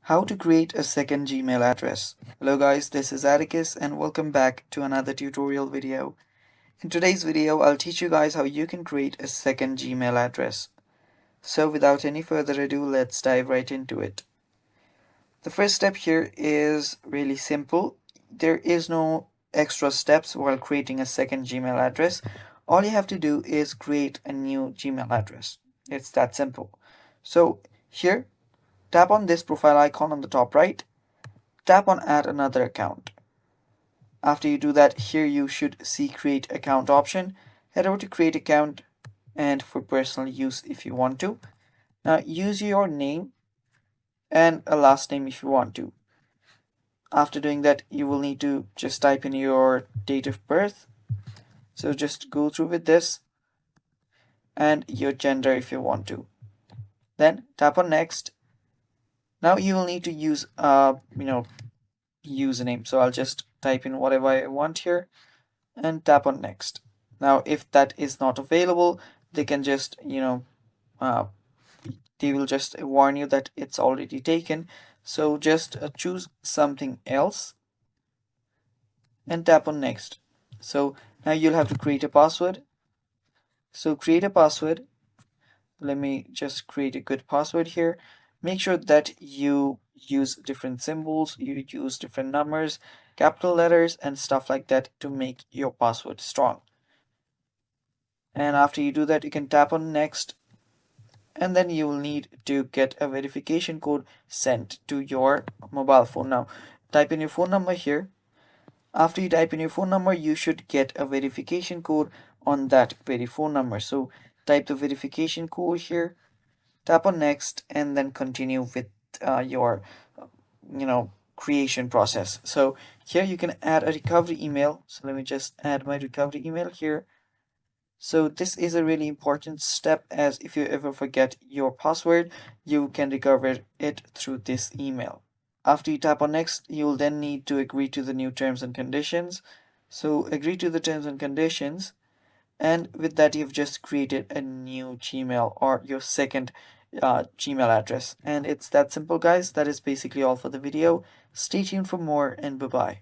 How to create a second Gmail address. Hello guys, this is Atticus and welcome back to another tutorial video. In today's video, I'll teach you guys how you can create a second Gmail address. So without any further ado, let's dive right into it. The first step here is really simple. There is no extra steps while creating a second Gmail address. All you have to do is create a new Gmail address. It's that simple. So here, tap on this profile icon on the top right. Tap on add another account. After you do that, here you should see create account option. Head over to create account and for personal use if you want to. Now use your name and a last name if you want to. After doing that, you will need to just type in your date of birth. So just go through with this and your gender if you want to. Then tap on next. Now you will need to use username. So I'll just type in whatever I want here and tap on next. Now if that is not available, they can just they will just warn you that it's already taken. So just choose something else and tap on next. So now you'll have to create a password. So create a password. Let me just create a good password here. Make sure that you use different symbols, you use different numbers, capital letters and stuff like that to make your password strong. And after you do that, you can tap on next, and then you will need to get a verification code sent to your mobile phone. Now type in your phone number here. After you type in your phone number, you should get a verification code on that very phone number. So type the verification code here, tap on next, and then continue with your creation process. So here you can add a recovery email. So let me just add my recovery email here. So this is a really important step, as if you ever forget your password, you can recover it through this email. After you tap on next, you will then need to agree to the new terms and conditions. So agree to the terms and conditions, and with that you've just created a new Gmail or your second Gmail address. And it's that simple guys. That is basically all for the video. Stay tuned for more and bye bye.